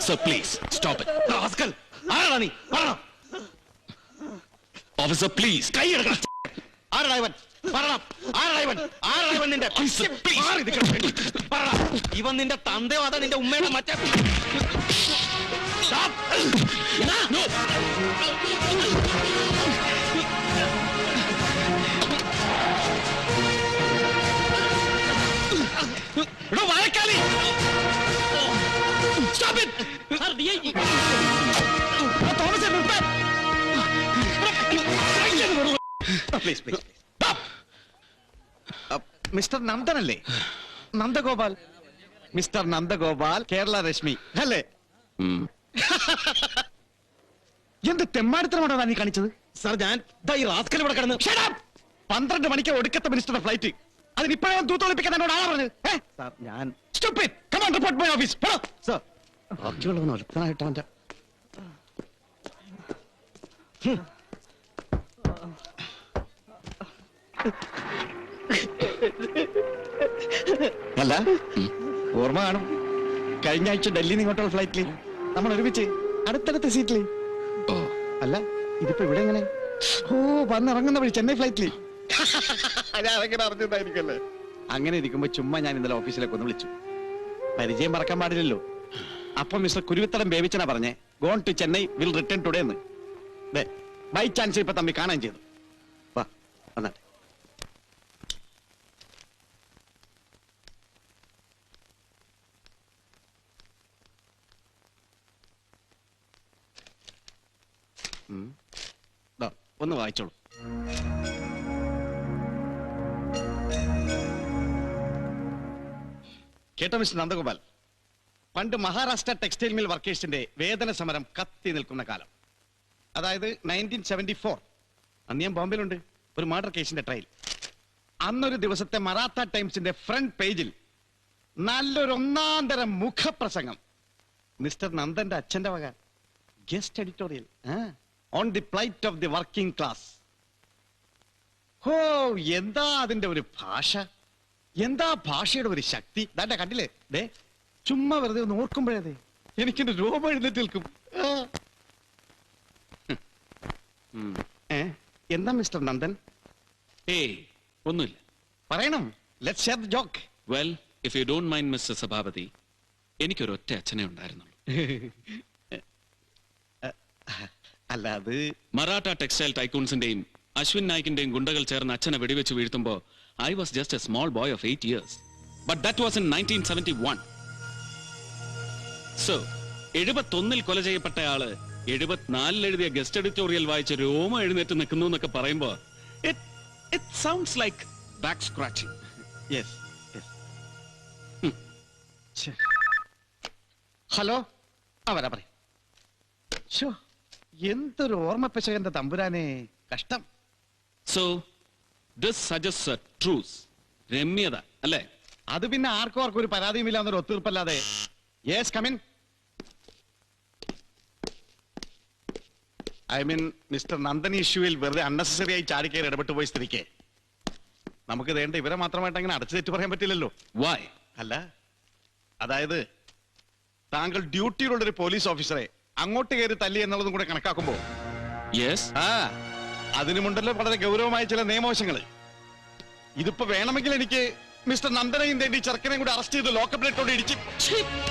Sir, please, stop it. Rascal! Arani! Officer, please. ഇവൻ നിന്റെ തന്തയോ അതാ നിന്റെ ഉമ്മയുടെ മറ്റേ വഴക്കാലി. Stop it! Please, please. Mister നന്ദനല്ലേ? നന്ദഗോപാൽ. മിസ്റ്റർ നന്ദഗോപാൽ, കേരള രശ്മി അല്ലേ? എന്ത് തെമ്മാടിത്തരമാണോ നീ കാണിച്ചത്? സാർ ഞാൻ ഈ റാസ്കൽ ഇവിടെ കിടന്ന് 12 മണിക്ക് ഒടുക്കത്തെ മിനിസ്റ്ററുടെ ഫ്ലൈറ്റ്. അതിനിപ്പോഴേ തൂത്തൊളിപ്പിക്കാൻ എന്നോട് ആളാ പറഞ്ഞത്? സാർ ഞാൻ റിപ്പോർട്ട് മൈ ഓഫീസ്. സാർ ബാക്കിയുള്ളവൻ ഒരുത്തനായിട്ട് അവന്റെ അല്ല ഓർമ്മ കാണും, കഴിഞ്ഞ ആഴ്ച ഡൽഹിയിൽ ഇങ്ങോട്ടുള്ള ഫ്ലൈറ്റില് നമ്മൾ ഒരുമിച്ച് അടുത്തടുത്ത സീറ്റില്. അല്ല ഇതിപ്പോ ഇവിടെ എങ്ങനെ? ഓ വന്നിറങ്ങുന്ന വഴി ചെന്നൈ ഫ്ലൈറ്റില്. ഞാനങ്ങനെ അറിഞ്ഞിട്ടായിരിക്കല്ലേ. അങ്ങനെ ഇരിക്കുമ്പോ ചുമ്മാ ഞാൻ ഇന്നലെ ഓഫീസിലേക്ക് ഒന്ന് വിളിച്ചു. പരിചയം മറക്കാൻ പാടില്ലല്ലോ. അപ്പൊ മിസ്റ്റർ കുരുവിത്തടം ബേബിച്ചനാ പറഞ്ഞേ gone to Chennai, will return today എന്ന്. ബൈ ചാൻസ് ഇപ്പൊ തമ്മി കാണാൻ ചെയ്തു. വാ വന്നാട്ടെ. ഒന്ന് വായിച്ചോളൂ. കേട്ടോ മിസ്റ്റർ നന്ദഗോപാൽ, പണ്ട് മഹാരാഷ്ട്ര ടെക്സ്റ്റൈൽ മിൽ വർക്കേഴ്സിന്റെ വേതന സമരം കത്തി നിൽക്കുന്ന കാലം, അതായത് 1974. അന്ന് ഞാൻ ബോംബെയിലുണ്ട്, ഒരു മർഡർ കേസിന്റെ ട്രയൽ. അന്നൊരു ദിവസത്തെ മറാത്ത ടൈംസിന്റെ ഫ്രണ്ട് പേജിൽ നല്ലൊരു ഒന്നാന്തരം മുഖപ്രസംഗം. മിസ്റ്റർ നന്ദന്റെ അച്ഛന്റെ വക guest editorial on the plight of the working class. ഓ എന്താ അതിന്റെ ഒരു ഭാഷ, എന്താ ഭാഷയുടെ ഒരു ശക്തി. ദാണ്ടെ കണ്ടില്ലേ? ദേ ചുമ്മാ വെറുതെ ഒന്ന് ഓർക്കുമ്പോഴേ എനിക്കെന്റെ രോമം എഴുന്നേറ്റ് നിൽക്കും. എന്താ മിസ്റ്റർ നന്ദൻ? ഒന്നുമില്ല, പറയണം. Let's share the joke. Well, if you don't mind mister Sabhapathy, എനിക്കൊരൊറ്റ അച്ഛനെ ഉണ്ടായിരുന്നുള്ളൂ. അല്ല അത് മറാഠ ടെക്സ്റ്റൈൽ ടൈക്കൂൺസിന്റെയും അശ്വിൻ നായിക്കിന്റെയും ഗുണ്ടകൾ ചേർന്ന് അച്ഛനെ വെടിവെച്ച് വീഴ്ത്തുമ്പോ I was just a small boy of 8 years. But that was in 1971. So, 71-ൽ കൊല ചെയ്യപ്പെട്ടയാള് 74-ൽ എഴുതിയ ഗസ്റ്റ് എഡിറ്റോറിയൽ വായിച്ച് രോമ എഴുന്നേറ്റ് നിൽക്കുന്നു എന്നൊക്കെ പറയുമ്പോ it sounds like back scratching. Yes. Hello, അവരാ പറയും. എന്തൊരു ഓർമ്മപ്പശകന്റെ തമ്പുരാനെ, കഷ്ടം. So, this suggests a truce. രമ്യത അല്ലേ? അത് പിന്നെ ആർക്കും ഒരു പരാതിയുമില്ല എന്നൊരു ഒത്തീർപ്പല്ലാതെ. Yes, come in. I mean mister Nandan ഇഷ്യൂവിൽ വെറുതെ അൺനെസസറി ആയി ചാടിക്കയറി ഇടപെട്ട് പോയി സ്ഥിതിക്ക് നമുക്ക് വേണ്ട ഇവരെ മാത്രമായിട്ട് അങ്ങനെ അടച്ചു തെറ്റ് പറയാൻ പറ്റില്ലല്ലോ. Why? അല്ല, അതായത് താങ്കൾ ഡ്യൂട്ടിയിലുള്ള ഒരു പോലീസ് ഓഫീസറെ അങ്ങോട്ട് കയറി തല്ലി എന്നുള്ളതും കൂടെ കണക്കാക്കുമ്പോ അതിനുമുണ്ടല്ലോ വളരെ ഗൗരവമായ ചില നിയമവശങ്ങൾ. ഇതിപ്പോ വേണമെങ്കിൽ എനിക്ക് മിസ്റ്റർ നന്ദനെയും തേണ്ടി ചെറുക്കനെയും കൂടി അറസ്റ്റ് ചെയ്ത് ലോക്കപ്പിലിട്ടോണ്ട് ഇടിച്ച്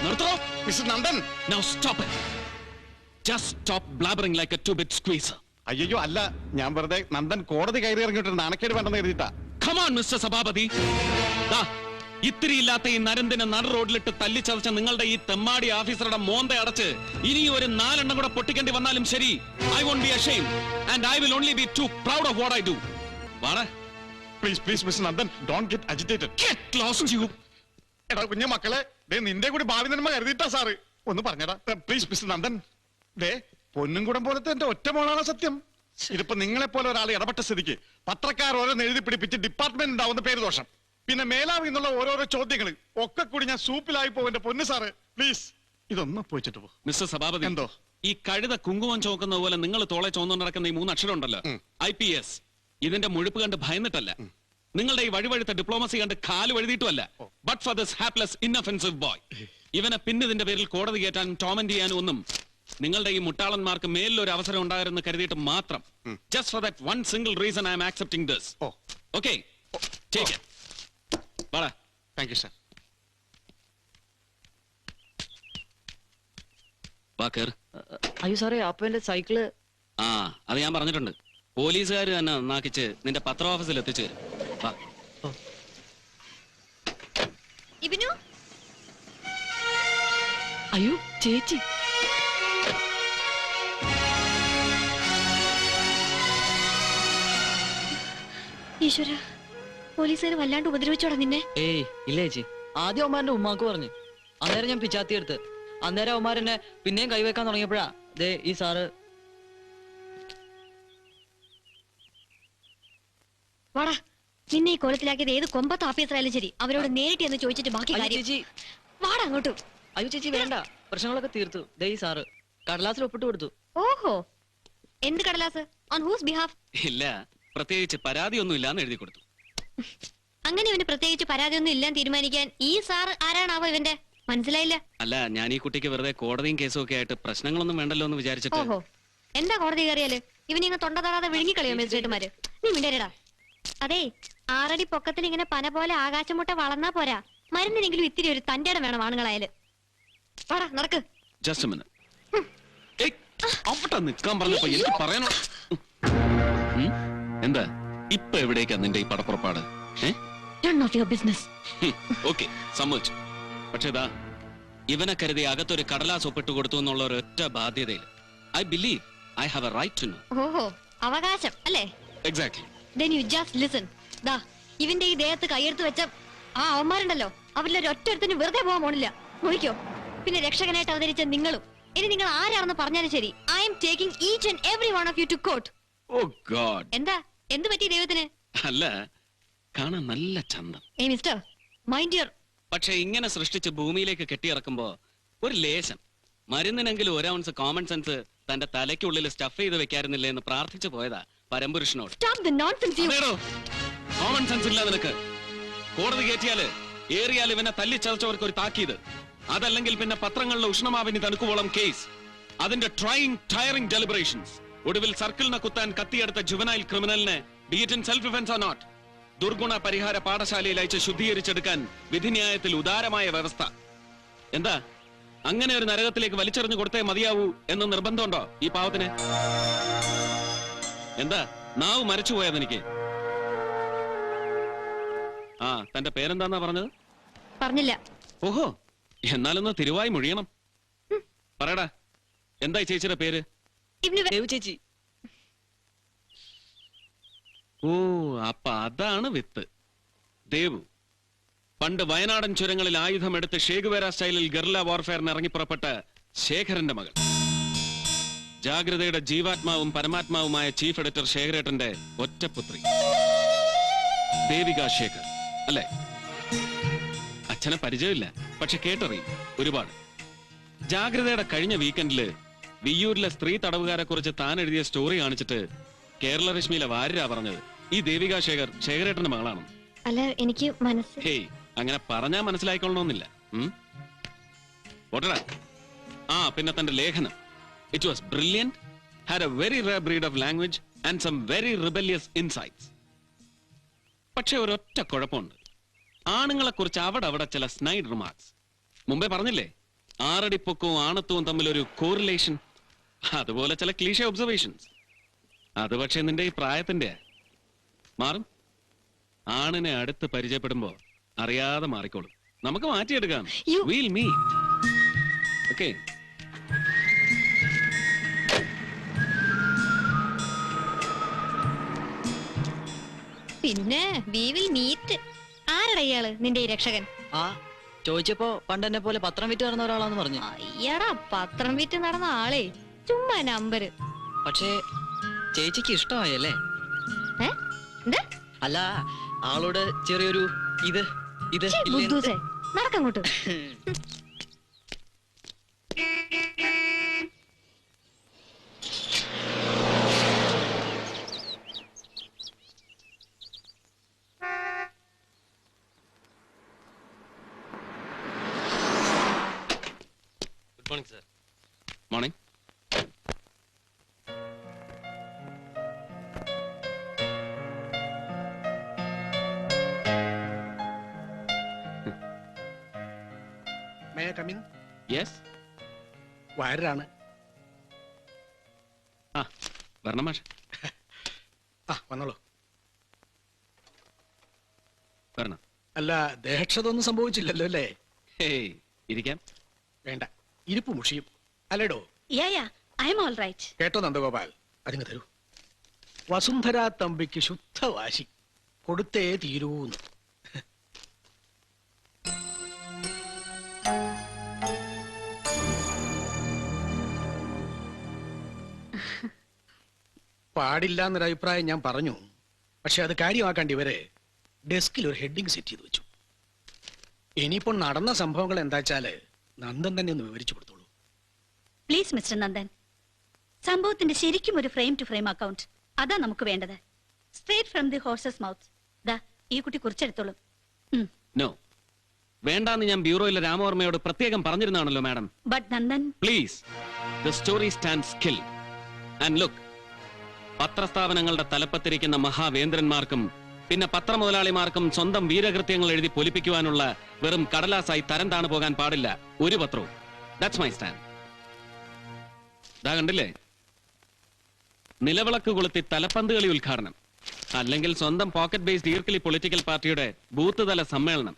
നിർത്തോ mister Nandan. Now stop it. Just stop blabbering like a two-bit squeezer. അയ്യോ അല്ല, ഞാൻ വെറുതെ നന്ദൻ കോടതി കയറി ഇറങ്ങിയിട്ടുണ്ട്, നാണക്കേട് വേണ്ടെന്ന് കരുതിട്ടാ. Come on, Mr. സഭാപതി. ഇത്തിരി ഇല്ലാത്ത ഈ നരന്തിനെ നട റോഡിലിട്ട് തല്ലിച്ചതച്ച നിങ്ങളുടെ ഈ തെമ്മാടി ഓഫീസറുടെ മോന്ത അടച്ച് ഇനി ഒരു 4 എണ്ണം കൂടെ പൊട്ടിക്കേണ്ടി വന്നാലും ശരി, I won't be ashamed and I will only be too proud of what I do. വാടാ, please please mister Nandan don't get agitated. Get lost, you. എടാ കുഞ്ഞു മക്കളെ, ദേ നിന്റെ കൂടി ഭാവി നന്മ കരുതിയിട്ടാ സാറ്. ഒന്ന് പറഞ്ഞടാ പ്ലീസ് മിസ്റ്റർ നന്ദൻ. ദേ പൊന്നും കൂടം പോലത്തെ എന്റെ ഒറ്റ മോളാണ് സത്യം. ഇതിപ്പോ നിങ്ങളെ പോലെ ഒരാൾ ഇടപെട്ട സ്ഥിതിക്ക് പത്രക്കാർ ഓരോന്ന് എഴുതി പിടിപ്പിച്ച് ഡിപ്പാർട്ട്മെന്റ് ഉണ്ടാവുന്ന പേര് ദോഷം. പിന്നെ മേലാവി എന്നുള്ള ഓരോരോ ചോദ്യങ്ങൾ ഒക്കെ കൂടി ഞാൻ സൂപ്പിലായി പോകും. എന്റെ പൊന്നു സാറ് പ്ലീസ് ഇതൊന്നും പോയിച്ചിട്ട് പോ. മിസ്റ്റർ സഭാപതി, എന്തോ? ഈ കഴുത കുങ്കുമം ചോക്കുന്ന പോലെ നിങ്ങൾ തോളെ ചോന്നു നടക്കുന്ന ഈ 3 അക്ഷരം ഉണ്ടല്ലോ, IPS, ഇതിന്റെ മുഴുപ്പ് കണ്ട് ഭയന്നിട്ടല്ല. നിങ്ങളുടെ ഈ വഴിവഴുത്ത ഡിപ്ലോമസി കണ്ട് കാല് വഴുതിയിട്ടുമല്ല. But for this hapless inoffensive boy. ഇവനെ പിന്നിതിന്റെ പേരിൽ കോടതി കയറ്റാനും ടോമന്റ് ചെയ്യാനും ഒന്നും നിങ്ങളുടെ ഈ മുട്ടാളന്മാർക്ക് മേലിൽ ഒരു അവസരം ഉണ്ടാകരുന്ന് കരുതിയിട്ട് മാത്രം. Just for that one single reason I am accepting this. Okay, take it. വാടാ. Thank you sir. വാ കേറ്. അയ്യോ സാറേ, അപ്പൊ എന്റെ സൈക്കിള്. ആ, അത് ഞാൻ പറഞ്ഞിട്ടുണ്ട്. പോലീസുകാർ തന്നെ നന്നാക്കിച്ച് നിന്റെ പത്ര ഓഫീസിൽ എത്തിച്ചു തരും. വാ. ഇബിനു, അയ്യോ ചേച്ചി. ഈശ്വര, പോലീസുകാർ വല്ലാണ്ട് ഉപദ്രവിച്ചോടാ നിന്നെ. ഏയ് ഇല്ല ചേച്ചി, ആദ്യം അവന്മാരുടെ ഉമ്മാക്ക് പറഞ്ഞു. അന്നേരം ഞാൻ പിച്ചാത്തി എടുത്ത്. അന്നേരം അവന്മാരെന്നെ പിന്നെയും കൈവെക്കാൻ തുടങ്ങിയപ്പോഴാ ദേ ഈ സാറ്. വാടാ, നിന്നെ ഈ കോലത്തിലാക്കിയത് ഏത് കൊമ്പത്ത് ഓഫീസറായാലും ശരി, അവരോട് നേരിട്ട് എന്ന് ചോദിച്ചിട്ട് ബാക്കി അയ്യോ കാര്യം. ചേച്ചി, വാടാ അങ്ങോട്ടും. അയ്യോ ചേച്ചി വേണ്ട, പ്രശ്നങ്ങളൊക്കെ തീർത്തു. ദേ ഈ സാറ് കടലാസിൽ ഒപ്പിട്ട് കൊടുത്തു. ഓഹോ, എന്ത് കടലാസ്? On whose behalf? ഇല്ല, പ്രത്യേകിച്ച് പരാതിയൊന്നും ഇല്ലാന്ന് എഴുതി കൊടുത്തു. അങ്ങനെ ഇവന് പ്രത്യേകിച്ച് പരാതിയൊന്നും ഇല്ലാന്ന് തീരുമാനിക്കാൻ ഈ സാർ ആരാണാവോ ഇവന്റെ? മനസ്സിലായില്ല. അല്ല, ഞാൻ ഈ കുട്ടിക്ക് വെറുതെ കോടതിയും കേസും ഒക്കെ ആയിട്ട് പ്രശ്നങ്ങളൊന്നും വേണ്ടല്ലോ എന്ന് വിചാരിച്ചിട്ട്. ഓഹോ, എന്താ കോടതി കയറിയാല് ഇവനിങ്ങ തൊണ്ട തൊടാതെ വിഴുങ്ങിക്കളയോ മജിസ്ട്രേറ്റുമാര്? നീ മിണ്ടേരടാ. അതെ, 6 അടി പൊക്കത്തിൽ ഇങ്ങനെ പന പോലെ ആകാശമുട്ട വളർന്നാ പോരാ, മരുന്നിനെങ്കിലും ഇത്തിരി ഒരു തന്റെ ഇടം വേണം ആണുങ്ങളായാല്. വാടാ നടക്ക്. Just minute. അവിടെ നിൽക്കാൻ പറഞ്ഞപ്പോ എനിക്ക് പറയാനോ. എന്താ ഇപ്പൊ എവിടേക്കാ നിന്റെ ഈ പടപ്പുറപ്പാട്? None of your business. Okay, സമ്മതിച്ചു. പക്ഷേ ഇതാ ഇവനെ കരുതി അകത്തൊരു കടലാസ് ഒപ്പിട്ട് കൊടുത്തു എന്നുള്ള ഒരൊറ്റ ബാധ്യതയിൽ I believe I have a right to know. ഓഹോ, അവകാശം അല്ലേ? Exactly. Then you just listen. ദാ ഇവന്റെ ഈ ദേഹത്ത് കൈയെടുത്ത് വെച്ച ആ അവന്മാരുണ്ടല്ലോ, അവരിലൊരു ഒറ്റൊരുത്തിന് വെറുതെ പോകാൻ പോണില്ല. നോക്കിക്കോ. പിന്നെ രക്ഷകനായിട്ട് അവതരിച്ച നിങ്ങളും. ഇനി നിങ്ങൾ ആരാണെന്ന് പറഞ്ഞാലും ശരി, I am taking each and every one of you to court. Oh God. എന്താ, എന്ത് പറ്റി ദൈവത്തിന്? അല്ല, കാണാൻ നല്ല ചന്തം. ഏയ് മിസ്റ്റർ, മൈൻഡ് യുവർ. പക്ഷെ ഇങ്ങനെ സൃഷ്ടിച്ച് ഭൂമിയിലേക്ക് കെട്ടിയിറക്കുമ്പോ ഒരു ലേശം മരുന്നിനെങ്കിലും 1 ഔൺസ് കോമൺ സെൻസ് തന്റെ തലയ്ക്കുള്ളിൽ സ്റ്റഫ് ചെയ്ത് വെക്കാറുന്നില്ല എന്ന് പ്രാർത്ഥിച്ചു പോയതാ പരമ്പുരുഷനോട്. Stop the nonsense you. Common sense ഇല്ല നിനക്ക്. കോടതി കയറ്റിയാല് ഏറിയാൽ ഇവനെ തല്ലിച്ചതച്ചവർക്ക് ഒരു താക്കീത്. അതല്ലെങ്കിൽ പിന്നെ പത്രങ്ങളിലെ ഉഷ്ണമാവിനി തണുക്കുവോളം കേസ്. അതിന്റെ ടയറിംഗ് ഡെലിബറേഷൻസ്. ഒടുവിൽ സർക്കിളിനെ കുത്താൻ കത്തിയെടുത്ത ജുവനൈൽ ക്രിമിനലിനെ beat in self defence or not, ദുർഗുണ പരിഹാര പാഠശാലയിൽ അയച്ച് ശുദ്ധീകരിച്ചെടുക്കാൻ വിധിന്യായത്തിൽ ഉദാരമായ വ്യവസ്ഥ. എന്താ, അങ്ങനെ ഒരു നരകത്തിലേക്ക് വലിച്ചെറിഞ്ഞു കൊടുത്തേ മതിയാവൂ എന്ന് നിർബന്ധമുണ്ടോ ഈ പാവത്തിന്? എന്താ നാവ് മരച്ചുപോയത് എനിക്ക്? ആ, തന്റെ പേരെന്താന്നാ പറഞ്ഞത്? പറഞ്ഞില്ല. ഓഹോ, എന്നാലൊന്ന് തിരുവായി മൊഴിയണം. പറയടാ, എന്തായി ചേച്ചിയുടെ പേര്? ദേവു ചേച്ചി. ഓ, അപ്പൊ അതാണ് വിത്ത്. ദേവു പണ്ട് വയനാടൻ ചുരങ്ങളിൽ ആയുധമെടുത്ത് ഷേഖുവേര സ്റ്റൈലിൽ ഗറില്ല വാർഫെയറിന് ഇറങ്ങിപ്പുറപ്പെട്ട ശേഖരന്റെ മകൾ. ജാഗ്രതയുടെ ജീവാത്മാവും പരമാത്മാവുമായ ചീഫ് എഡിറ്റർ ശേഖരേട്ടന്റെ ഒറ്റപുത്രി ദേവിക ശേഖർ അല്ലേ? അച്ഛനെ പരിചയമില്ല, പക്ഷെ കേട്ടറിയും ഒരുപാട്. ജാഗ്രതയുടെ കഴിഞ്ഞ വീക്കെൻഡില് വിയ്യൂരിലെ സ്ത്രീ തടവുകാരെ കുറിച്ച് താൻ എഴുതിയ സ്റ്റോറി കാണിച്ചിട്ട് കേരള രശ്മിയിലെ വാര്യരാ പറഞ്ഞത് ഈ ദേവിക ശേഖർ ശേഖരേട്ടന്റെ മകളാണ്. അല്ല, എനിക്ക് ഹേയ്, അങ്ങനെ പറഞ്ഞാ മനസ്സിലായിക്കൊള്ളണമെന്നില്ല. ഓട്ടടാ. ആ, പിന്നെ തന്റെ ലേഖനം, it was brilliant, had a very rare breed of language and some very rebellious insights. പക്ഷെ ഒരൊറ്റ കുഴപ്പമുണ്ട്. ആണുങ്ങളെ കുറിച്ച് അവിടെ ചില സ്നൈഡ് റിമാർക്സ്. മുമ്പേ പറഞ്ഞില്ലേ, 6 അടി പൊക്കവും ആണത്വവും തമ്മിലൊരു കോറിലേഷൻ. അതുപോലെ ചില ക്ലീഷ ഒബ്സർവേഷൻസ്. അത് പക്ഷെ നിന്റെ ഈ പ്രായത്തിന്റെ മാറും. ആണിനെ അടുത്ത് പരിചയപ്പെടുമ്പോ അറിയാതെ മാറിക്കോളും. നമുക്ക് മാറ്റിയെടുക്കാം. We'll meet. Okay. പിന്നെ വി വിൽ മീറ്റ്. ആരടാ ഇയാള് നിന്റെ ഈ രക്ഷകൻ? ആ ചോദിച്ചപ്പോ പണ്ട് എന്നെ പോലെ പത്രം വിറ്റ് നടന്ന ഒരാളാന്ന് പറഞ്ഞു. അയ്യടാ, പത്രം വിറ്റ് നടന്ന ആളെ ചുമ്മാ നമ്പര്. പക്ഷേ ചേച്ചിക്ക് ഇഷ്ടമായല്ലേ? ഏ? എന്ത്? അല്ല, ആളോട് ചെറിയൊരു ഇത് ഇത് ഛീ, ഇല്ലേ? ബുദ്ധൂസേ, നടക്കങ്ങോട്ട്. Good morning sir. Morning. May I come in? Yes. വയറാണ്. ആ വരണം മാഷ്, വന്നോളൂ. വരണം. അല്ല, ദേഹക്ഷതൊന്നും സംഭവിച്ചില്ലല്ലോ അല്ലേ? ഹേയ്, ഇരിക്കാം. വേണ്ട, ഇരിപ്പ് മുഷിയും അല്ലേടോ. I am all right. കേട്ടോ നന്ദഗോപാൽ, അതിങ്ങ് തരൂ. വസുന്ധര തമ്പിക്ക് ശുദ്ധവാശി, കൊടുത്തേ തീരൂന്ന്. പാടില്ല എന്നൊരു അഭിപ്രായം ഞാൻ പറഞ്ഞു. പക്ഷെ അത് കാര്യമാക്കാണ്ട് ഇവരെ ഡെസ്കിൽ ഒരു ഹെഡിങ് സെറ്റ് ചെയ്ത് വെച്ചു. ഇനിയിപ്പോൾ നടന്ന സംഭവങ്ങൾ എന്താ വെച്ചാല് നന്ദൻ തന്നെ ഒന്ന് വിവരിച്ചു കൊടുത്തോളൂ. പ്ലീസ് മിസ്റ്റർ നന്ദൻ, സംഭവത്തിന്റെ ശരിക്കും ഒരു ഫ്രെയിം ടു ഫ്രെയിം അക്കൗണ്ട് അതാ നമുക്ക് വേണ്ടത്. Straight from the horses mouth. ദാ ഈ കുട്ടി കുറിച്ചെടുത്തോളും. നോ, വേണ്ടാന്ന് ഞാൻ ബ്യൂറോയിലെ രാമവർമ്മയോട് പ്രത്യേകം പറഞ്ഞിരുന്നാണല്ലോ madam. But Nandan, please, the story stands സ്കിൽ. ആൻഡ് ലുക്ക്, പത്രസ്ഥാപനങ്ങളുടെ തലപ്പത്തിരിക്കുന്ന മഹാവേന്ദ്രന്മാർക്കും പിന്നെ പത്രമുതലാളിമാർക്കും സ്വന്തം വീരകൃത്യങ്ങൾ എഴുതി പൊലിപ്പിക്കുവാനുള്ള വെറും കടലാസായി തരം താണു പോകാൻ പാടില്ല ഒരു പത്രവും. That's my stand. ദാ കണ്ടില്ലേ, നിലവിളക്ക് കൊളുത്തി തലപ്പന്ത് കളി ഉദ്ഘാടനം, അല്ലെങ്കിൽ സ്വന്തം പോക്കറ്റ് ബേസ്ഡ് ഈർക്കിലി പൊളിറ്റിക്കൽ പാർട്ടിയുടെ ബൂത്ത് തല സമ്മേളനം.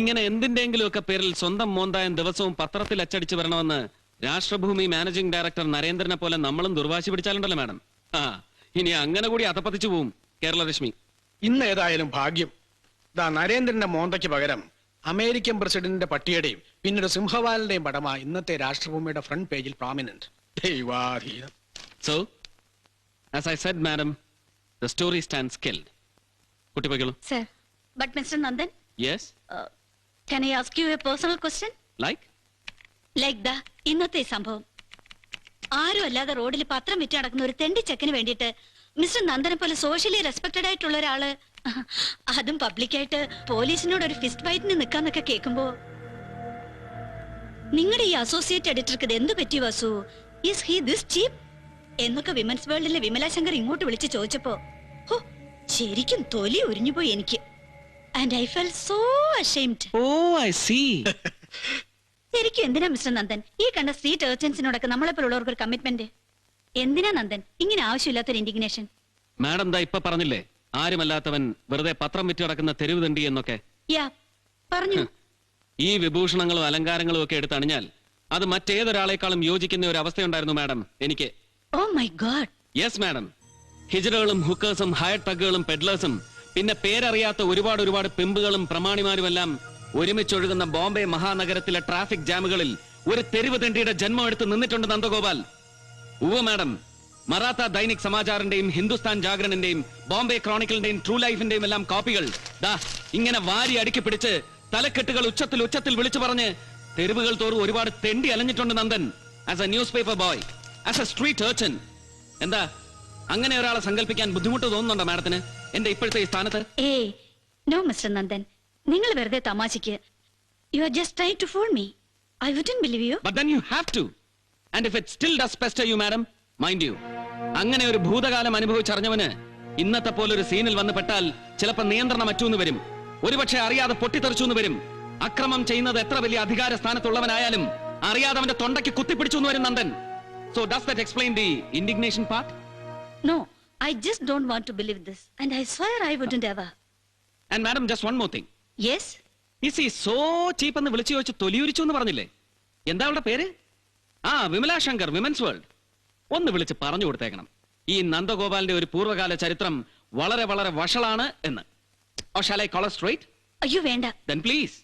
ഇങ്ങനെ എന്തിന്റെങ്കിലുമൊക്കെ പേരിൽ സ്വന്തം മോന്തായം ദിവസവും പത്രത്തിൽ അച്ചടിച്ചു വരണമെന്ന് രാഷ്ട്രഭൂമി മാനേജിംഗ് ഡയറക്ടർ നരേന്ദ്രനെ പോലെ നമ്മളും ദുർവാശി പിടിച്ചാലുണ്ടല്ലോ മാഡം. ഇനി അങ്ങനെ കൂടി അധപ്പതിച്ചു പോവും കേരളരശ്മി. ഇന്ന് ഏതായാലും ഭാഗ്യം, ദാ നരേന്ദ്രന്റെ മോന്തയ്ക്ക് പകരം അമേരിക്കൻ പ്രസിഡന്റിന്റെ പട്ടിയുടെയും പിന്നീട് സിംഹവാലിന്റെയും പടമാ ഇന്നത്തെ രാഷ്ട്രഭൂമിയുടെ ഫ്രണ്ട് പേജിൽ പ്രോമിനന്റ്. ദൈവാധീനം. So as I said madam, the story stands killed. കുട്ടി പോയിക്കോളൂ. Sir. But mister Nandan, yes, can I ask you a personal question? Like like ദാ ഇന്നത്തെ സംഭവം. ആരും അല്ലാതെ റോഡിൽ പത്രം വിറ്റ് നടക്കുന്ന ഒരു തെണ്ടി ചെക്കിന് വേണ്ടിയിട്ട് മിസ്റ്റർ നന്ദനെ പോലെ സോഷ്യലി റെസ്പെക്റ്റഡ് ആയിട്ടുള്ള ഒരാള്, അതും പബ്ലിക്കായിട്ട് പോലീസിനോട് ഒരു ഫിസ്റ്റ് ഫൈറ്റിന് നിൽക്കാന്നൊക്കെ കേൾക്കുമ്പോ നിങ്ങളുടെ ഈ അസോസിയേറ്റ് എഡിറ്റർക്ക് ഇത് എന്ത് പറ്റി വസു? ഈസ് ഹി ദിസ് ചീപ്പ് എന്നൊക്കെ വിമൻസ് വേൾഡിലെ വിമല ശങ്കർ ഇങ്ങോട്ട് വിളിച്ച് ചോദിച്ചപ്പോ ഹോ, ശരിക്കും തൊലി ഉരിഞ്ഞുപോയി എനിക്ക്. And I felt so ashamed. Oh I see. ശരിക്കും എന്തിനാ മിസ്റ്റർ നന്ദൻ ഈ കണ്ട സ്ട്രീറ്റ് ഏർച്ചൻസിനോടൊക്കെ നമ്മളെപ്പോലുള്ളവർക്ക് ഒരു കമ്മിറ്റ്മെന്റ്? എന്തിനാ നന്ദൻ ഇങ്ങനെ ആവശ്യമില്ലാത്തൊരു ഇൻഡിഗ്നേഷൻ? മാഡം ദാ ഇപ്പൊ പറഞ്ഞില്ലേ, ആരുമല്ലാത്തവൻ വെറുതെ പത്രം വിറ്റ് നടക്കുന്ന തെരുവ് തണ്ടി എന്നൊക്കെ. യാ പറഞ്ഞു. ഈ വിഭൂഷണങ്ങളും അലങ്കാരങ്ങളും ഒക്കെ എടുത്തണിഞ്ഞാൽ അത് മറ്റേതൊരാളെക്കാളും യോജിക്കുന്ന ഒരു അവസ്ഥയുണ്ടായിരുന്നു മാഡം എനിക്ക്. Oh my God. Yes madam. ഹിജറകളും ഹുക്കേഴ്സും ഹയർ ടഗുകളും പെഡ്ലേഴ്സും പിന്നെ പേരറിയാത്ത ഒരുപാട് പിമ്പുകളും പ്രമാണിമാരുമെല്ലാം ഒരുമിച്ചൊഴുകുന്ന ബോംബെ മഹാനഗരത്തിലെ ട്രാഫിക് ജാമുകളിൽ ഒരു തെരുവ് തെണ്ടിയുടെ ജന്മം എടുത്ത് നിന്നിട്ടുണ്ട് നന്ദഗോപാൽ. ഉവ്വ് മാഡം, മറാത്ത ദൈനിക് സമാചാറിന്റെയും ഹിന്ദുസ്ഥാൻ ജാഗരണിന്റെയും ബോംബെ ക്രോണിക്കലിന്റെയും ട്രൂ ലൈഫിന്റെയും എല്ലാം കോപ്പികൾ ദാ ഇങ്ങനെ വാരി അടുക്കി പിടിച്ച് തലക്കെട്ടുകൾ ഉച്ചത്തിൽ വിളിച്ചു പറഞ്ഞ് തെരുവുകൾ തോറും ഒരുപാട് തെണ്ടി അലഞ്ഞിട്ടുണ്ട് Nandan. As a newspaper boy, as a street urchin. എന്താ അങ്ങനെ ഒരാളെ സങ്കല്പിക്കാൻ ബുദ്ധിമുട്ട് തോന്നുന്നുണ്ടോ മാഡത്തിന് എന്റെ ഇപ്പോഴത്തെ ഈ സ്ഥാനത്ത്? ഏയ് നോ മിസ്റ്റർ നന്ദൻ, നിങ്ങൾ വെറുതെ തമാശക്ക്. You are just trying to fool me. I wouldn't believe you. But then you have to. And if it still does pester you, madam, mind you, അങ്ങനെ ഒരു ഭൂതകാലം അനുഭവിച്ചറിഞ്ഞവന് ഇന്നത്തെ പോലൊരു സീനിൽ വന്ന് പെട്ടാൽ ചിലപ്പോൾ നിയന്ത്രണം അറ്റൂന്ന് വരും, ഒരുപക്ഷെ അറിയാതെ പൊട്ടിത്തെറിച്ചു വരും. അക്രമം ചെയ്യുന്നത് എത്ര വലിയ അധികാര സ്ഥാനത്തുള്ളവനായാലും അറിയാതെ അവന്റെ തൊണ്ടയ്ക്ക് കുത്തിപ്പിടിച്ചു വരും Nandan. So does that explain the indignation part? No, I just don't want to believe this, and I swear I wouldn't ever. And madam, just one more thing. Yes? Is he so cheap എന്ന് വിളിച്ചു ചോദിച്ച് തൊലിയുരിച്ചു എന്ന് പറഞ്ഞില്ലേ? എന്താ അവളുടെ പേര്? Vimala Shankar, women's world. ഒന്ന് വിളിച്ച് പറഞ്ഞു കൊടുത്തേക്കണം. ഈ നന്ദഗോപാലിന്റെ ഒരു പൂർവ്വകാല ചരിത്രം വളരെ വളരെ വഷളാണ് എന്ന്. Or shall I call her straight? അയ്യോ വേണ്ട. Then please.